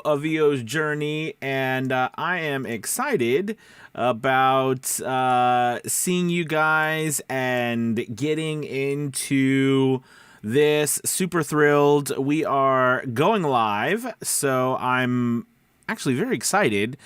a VO's journey, and I am excited about seeing you guys and getting into this. Super thrilled. We are going live, so I'm actually very excited.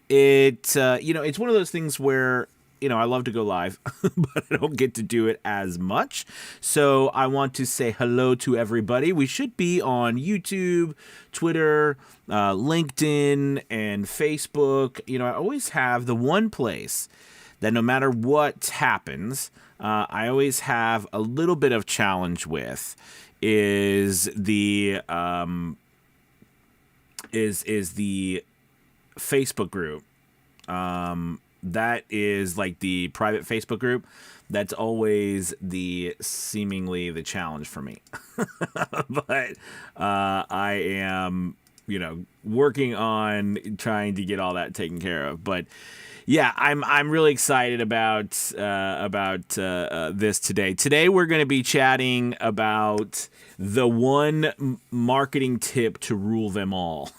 It's one of those things where I love to go live, but I don't get to do it as much. So I want to say hello to everybody. We should be on YouTube, Twitter, LinkedIn, and Facebook. I always have the one place that no matter what happens, I always have a little bit of challenge with is the Facebook group. That is like the private Facebook group. That's always seemingly the challenge for me. But I am, working on trying to get all that taken care of. But yeah, I'm really excited about this today. Today we're going to be chatting about the one marketing tip to rule them all.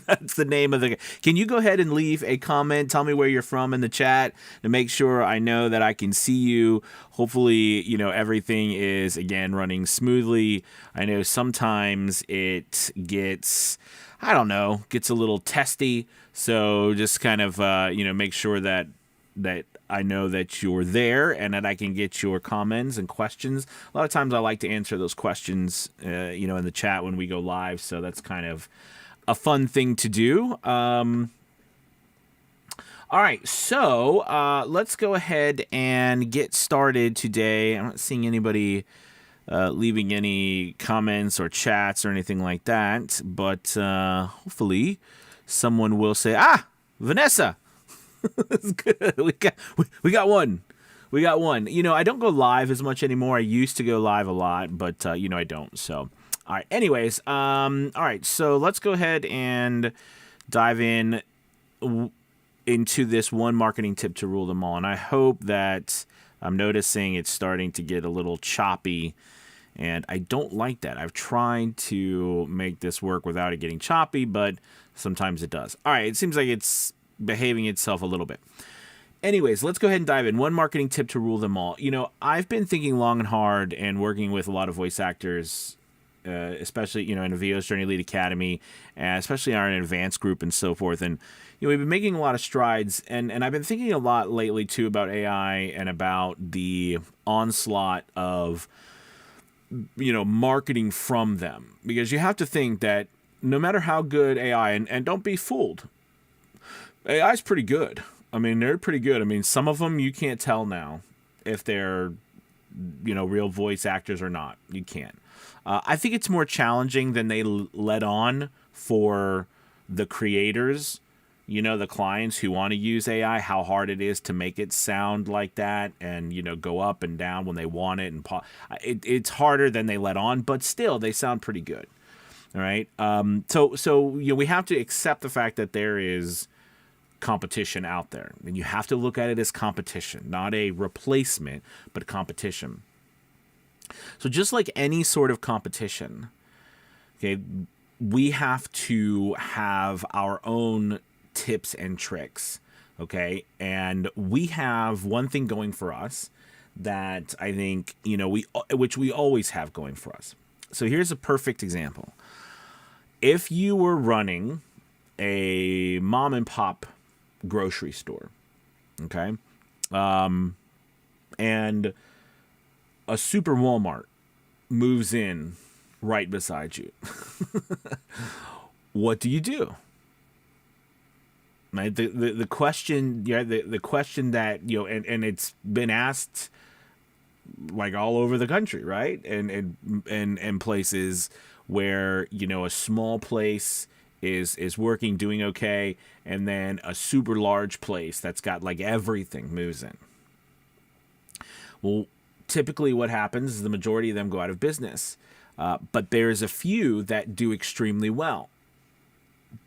That's the name of the. Can you go ahead and leave a comment? Tell me where you're from in the chat to make sure I know that I can see you. Hopefully, everything is again running smoothly. I know sometimes it gets a little testy. So just kind of, make sure that I know that you're there and that I can get your comments and questions. A lot of times I like to answer those questions, in the chat when we go live. So that's kind of a fun thing to do. All right, so let's go ahead and get started today. I'm not seeing anybody leaving any comments or chats or anything like that, but hopefully someone will say, Vanessa. That's good. We got one. We got one. I don't go live as much anymore. I used to go live a lot, but I don't. So, all right. Anyways, all right. So let's go ahead and dive into this one marketing tip to rule them all. And I hope that I'm noticing it's starting to get a little choppy. And I don't like that. I've tried to make this work without it getting choppy, but sometimes it does. All right, it seems like it's behaving itself a little bit. Anyways, let's go ahead and dive in. One marketing tip to rule them all. I've been thinking long and hard and working with a lot of voice actors, especially, in a VO's Journey Lead Academy, and especially our advanced group and so forth. And, we've been making a lot of strides. And I've been thinking a lot lately, too, about AI and about the onslaught of marketing from them, because you have to think that no matter how good AI, and don't be fooled, AI is pretty good. I mean, they're pretty good. I mean, some of them you can't tell now if they're, real voice actors or not. You can't. I think it's more challenging than they let on for the creators, the clients who want to use AI, how hard it is to make it sound like that and, go up and down when they want it. And it's harder than they let on, but still they sound pretty good. All right. So we have to accept the fact that there is competition out there, and you have to look at it as competition, not a replacement, but competition. So just like any sort of competition, okay, we have to have our own tips and tricks, okay? And we have one thing going for us that I think, which we always have going for us. So here's a perfect example. If you were running a mom and pop grocery store, okay, and a super Walmart moves in right beside you, what do you do? Right? The question, the question that, and it's been asked like all over the country, right? And places where, a small place is working, doing okay, and then a super large place that's got like everything moves in. Well, typically what happens is the majority of them go out of business. But there's a few that do extremely well.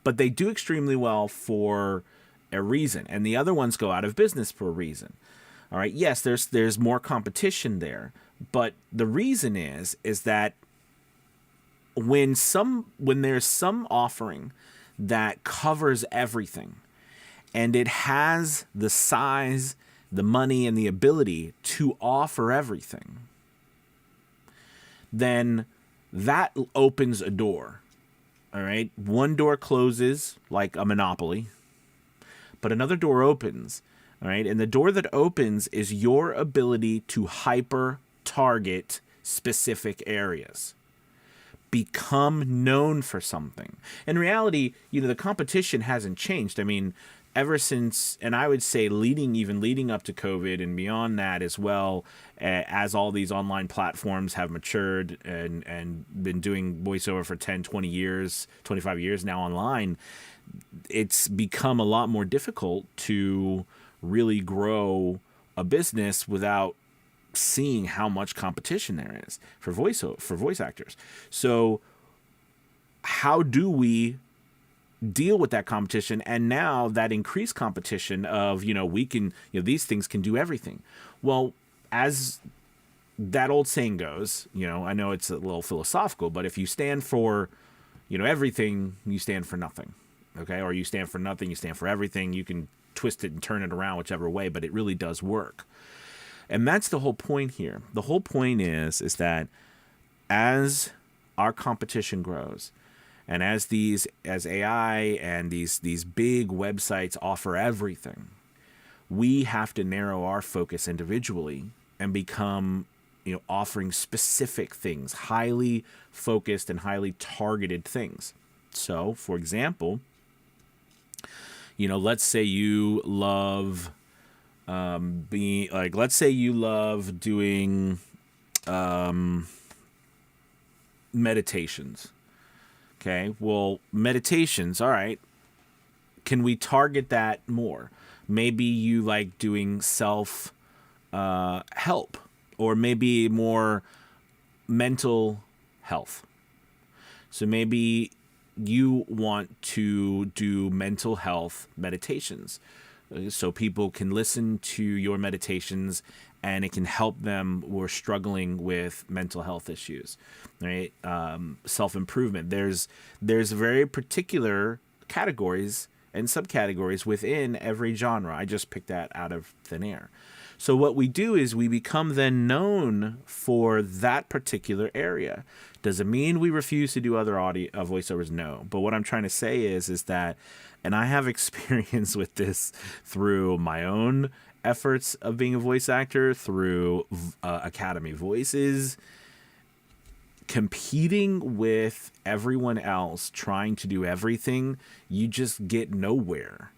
But they do extremely well for a reason, and the other ones go out of business for a reason. All right, yes, there's more competition there, but the reason is that when there's some offering that covers everything, and it has the size, the money, and the ability to offer everything, then that opens a door. All right. One door closes like a monopoly, but another door opens. All right. And the door that opens is your ability to hyper target specific areas. Become known for something. In reality, the competition hasn't changed. I mean, ever since, and I would say leading up to COVID and beyond that as well, as all these online platforms have matured and been doing voiceover for 10, 20 years, 25 years now online, it's become a lot more difficult to really grow a business without seeing how much competition there is for voice actors. So how do we deal with that competition, and now that increased competition of we can these things can do everything? Well, as that old saying goes, I know it's a little philosophical, but if you stand for everything, you stand for nothing. Okay? Or you stand for nothing, you stand for everything. You can twist it and turn it around whichever way, but it really does work. And that's the whole point here. The whole point is that as our competition grows, and as AI and these big websites offer everything, we have to narrow our focus individually and become, offering specific things, highly focused and highly targeted things. So, for example, let's say you love let's say you love doing meditations. Okay, well, meditations, all right. Can we target that more? Maybe you like doing self help, or maybe more mental health. So maybe you want to do mental health meditations, so people can listen to your meditations and it can help them who are struggling with mental health issues, right? Self-improvement. There's very particular categories and subcategories within every genre. I just picked that out of thin air. So what we do is we become then known for that particular area. Does it mean we refuse to do other audio voiceovers? No. But what I'm trying to say is that, and I have experience with this through my own efforts of being a voice actor, through Academy Voices, competing with everyone else, trying to do everything, you just get nowhere.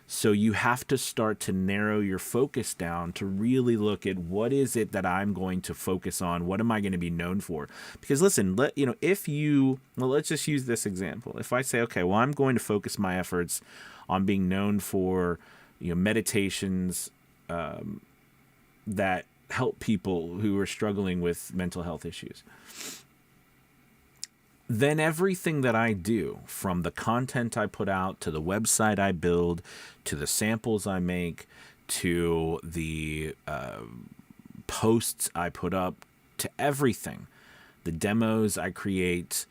So you have to start to narrow your focus down to really look at what is it that I'm going to focus on? What am I going to be known for? Because listen, let's just use this example. If I say, okay, well, I'm going to focus my efforts on being known for, meditations that help people who are struggling with mental health issues, then everything that I do, from the content I put out, to the website I build, to the samples I make, to the posts I put up, to everything, the demos I create,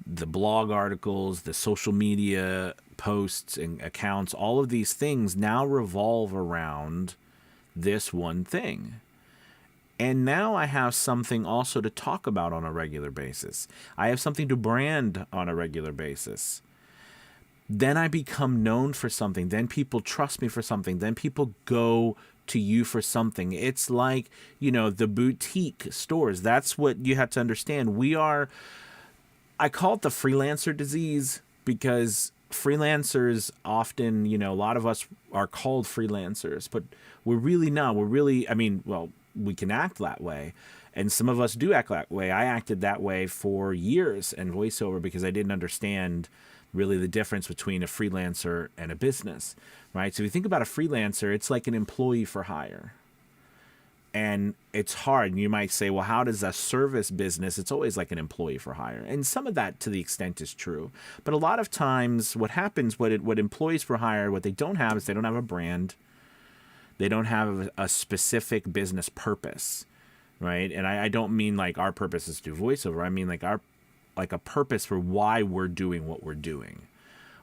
the blog articles, the social media posts and accounts, all of these things now revolve around this one thing. And now I have something also to talk about on a regular basis. I have something to brand on a regular basis. Then I become known for something. Then people trust me for something. Then people go to you for something. It's like, the boutique stores. That's what you have to understand. I call it the freelancer disease, because freelancers often, a lot of us are called freelancers, but we're really not. We can act that way, and some of us do act that way. I acted that way for years in voiceover because I didn't understand really the difference between a freelancer and a business, right? So if you think about a freelancer, it's like an employee for hire. And it's hard. And you might say, well, how does a service business, it's always like an employee for hire. And some of that to the extent is true. But a lot of times what happens, what employees for hire, what they don't have is they don't have a brand. They don't have a specific business purpose, right? And I don't mean like our purpose is to do voiceover. I mean like a purpose for why we're doing what we're doing.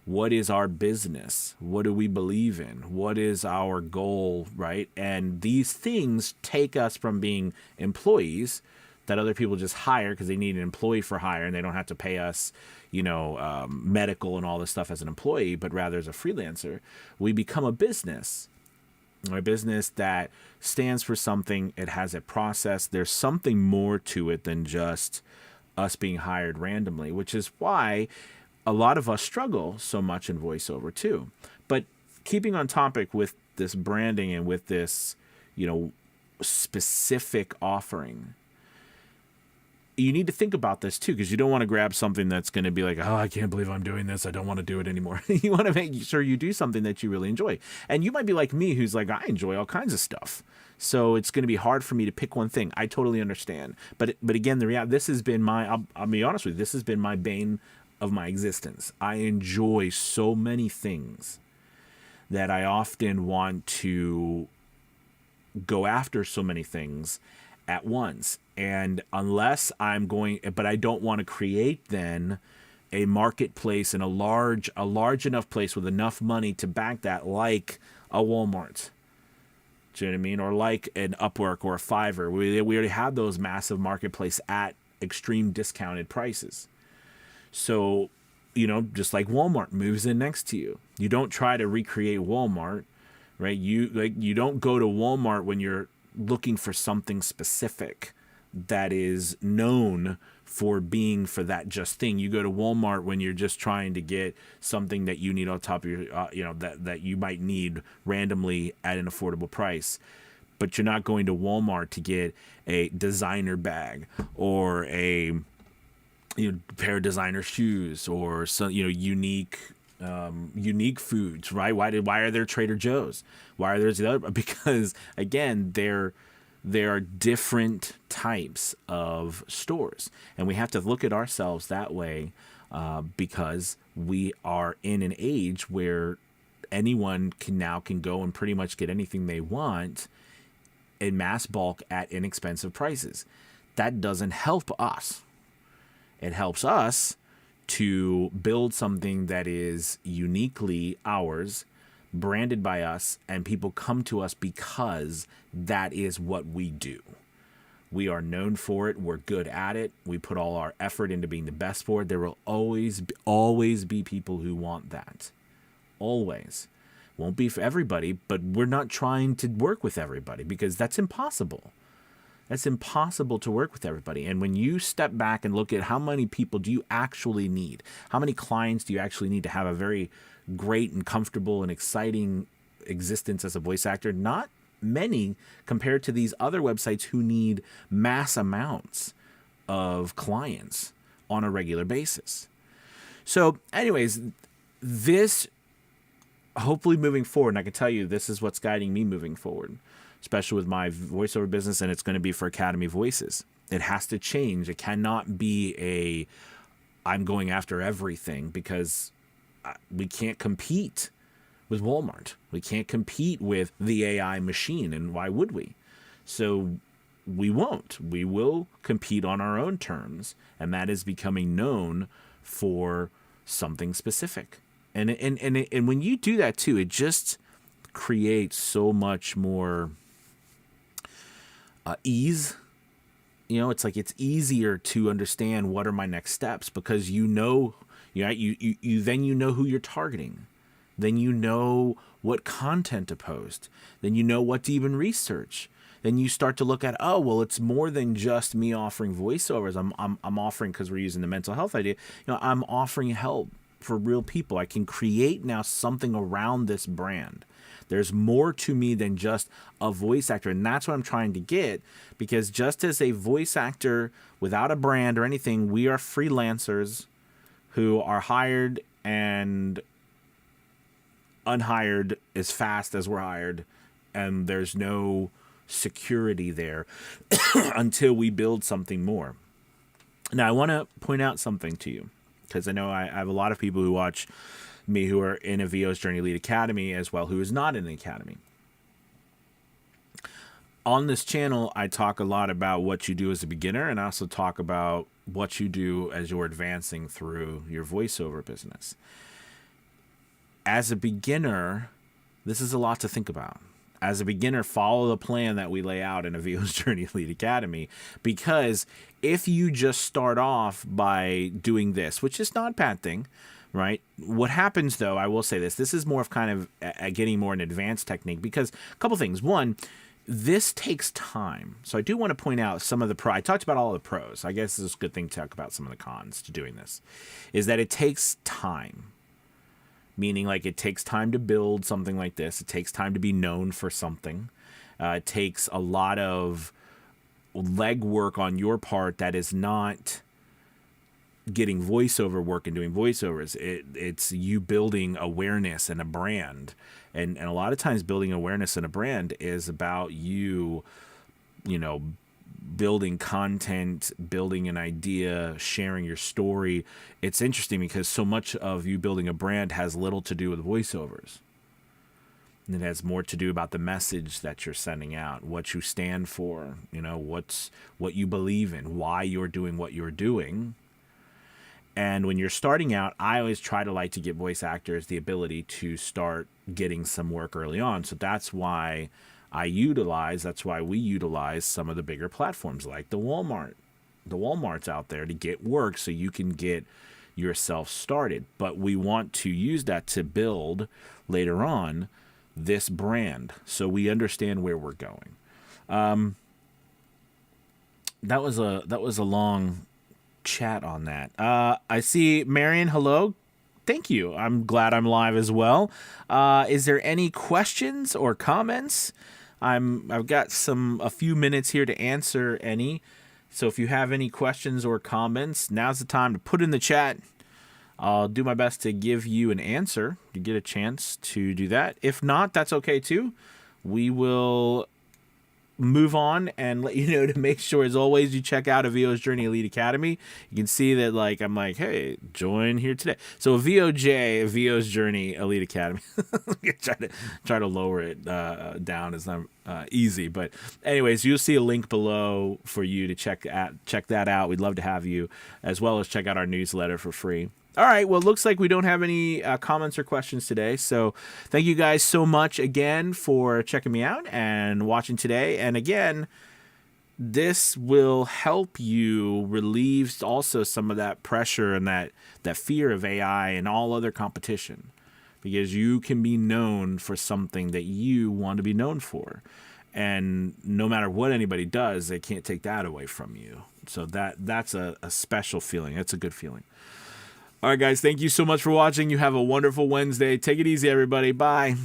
What is our business? What do we believe in? What is our goal, right? And these things take us from being employees that other people just hire because they need an employee for hire and they don't have to pay us, medical and all this stuff as an employee, but rather as a freelancer. We become a business that stands for something. It has a process. There's something more to it than just us being hired randomly, which is why a lot of us struggle so much in voiceover too. But keeping on topic with this branding and with this, specific offering, you need to think about this too, because you don't want to grab something that's going to be like, oh, I can't believe I'm doing this. I don't want to do it anymore. You want to make sure you do something that you really enjoy. And you might be like me, who's like, I enjoy all kinds of stuff. So it's going to be hard for me to pick one thing. I totally understand. But again, the reality, this has been I'll be honest with you, this has been my bane of my existence. I enjoy so many things that I often want to go after so many things at once. And unless but I don't want to create then a marketplace and a large enough place with enough money to back that, like a Walmart. Do you know what I mean? Or like an Upwork or a Fiverr. We already have those massive marketplace at extreme discounted prices. So, just like Walmart moves in next to you. You don't try to recreate Walmart, right? You don't go to Walmart when you're looking for something specific that is known for being for that just thing. You go to Walmart when you're just trying to get something that you need on top of your, that you might need randomly at an affordable price. But you're not going to Walmart to get a designer bag or a pair of designer shoes or some unique foods, right? Why are there Trader Joe's? Why are there the other? Because again, there are different types of stores, and we have to look at ourselves that way because we are in an age where anyone can go and pretty much get anything they want in mass bulk at inexpensive prices. That doesn't help us. It helps us to build something that is uniquely ours, branded by us, and people come to us because that is what we do. We are known for it. We're good at it. We put all our effort into being the best for it. There will always be people who want that. Always. Won't be for everybody, but we're not trying to work with everybody because that's impossible. That's impossible to work with everybody. And when you step back and look at how many people do you actually need, how many clients do you actually need to have a very great and comfortable and exciting existence as a voice actor? Not many compared to these other websites who need mass amounts of clients on a regular basis. So anyways, this hopefully moving forward, and I can tell you this is what's guiding me moving forward, especially with my voiceover business, and it's going to be for Academy Voices. It has to change. It cannot be I'm going after everything, because we can't compete with Walmart. We can't compete with the AI machine, and why would we? So we won't. We will compete on our own terms, and that is becoming known for something specific. And when you do that too, it just creates so much more ease. It's like it's easier to understand what are my next steps, because you know who you're targeting. Then you know what content to post. Then you know what to even research. Then you start to look at, it's more than just me offering voiceovers. I'm offering, because we're using the mental health idea, I'm offering help for real people. I can create now something around this brand. There's more to me than just a voice actor. And that's what I'm trying to get, because just as a voice actor without a brand or anything, we are freelancers who are hired and unhired as fast as we're hired. And there's no security there until we build something more. Now, I want to point out something to you, because I know I have a lot of people who watch me who are in a VO's Journey Lead Academy as well, who is not in the academy. On this channel, I talk a lot about what you do as a beginner, and I also talk about what you do as you're advancing through your voiceover business. as a beginner, this is a lot to think about. As a beginner, follow the plan that we lay out in a VO's Journey Elite Academy, because if you just start off by doing this, which is not a bad thing, right? What happens, though, I will say this is more of kind of getting more an advanced technique, because a couple things. One, this takes time. So I do want to point out some of the I talked about all the pros. I guess this is a good thing to talk about some of the cons to doing this, is that it takes time. Meaning, like, it takes time to build something like this. It takes time to be known for something. It takes a lot of legwork on your part that is not getting voiceover work and doing voiceovers. It's you building awareness and a brand. And a lot of times building awareness and a brand is about you know, building content, building an idea, sharing your story. It's interesting because so much of you building a brand has little to do with voiceovers. And it has more to do about the message that you're sending out, what you stand for, you know, what you believe in, why you're doing what you're doing. And when you're starting out, I always try to like to give voice actors the ability to start getting some work early on. So that's why that's why we utilize some of the bigger platforms like the Walmarts out there to get work so you can get yourself started. But we want to use that to build later on this brand so we understand where we're going. That was a long chat on that. I see Marion, hello. Thank you. I'm glad I'm live as well. Is there any questions or comments? I've got a few minutes here to answer any. So if you have any questions or comments, now's the time to put in the chat. I'll do my best to give you an answer. You get a chance to do that. If not, that's okay too. We will move on and let you know to make sure, as always, you check out a VO's Journey Elite Academy. You can see that, like, I'm like, hey, join here today. So VO's Journey Elite Academy. try to lower it down. It's not easy, but anyways, you'll see a link below for you to check that out. We'd love to have you, as well as check out our newsletter for free. All right, well, it looks like we don't have any comments or questions today. So thank you guys so much again for checking me out and watching today. And again, this will help you relieve also some of that pressure and that fear of AI and all other competition, because you can be known for something that you want to be known for. And no matter what anybody does, they can't take that away from you. So that's a special feeling. That's a good feeling. All right, guys, thank you so much for watching. You have a wonderful Wednesday. Take it easy, everybody. Bye.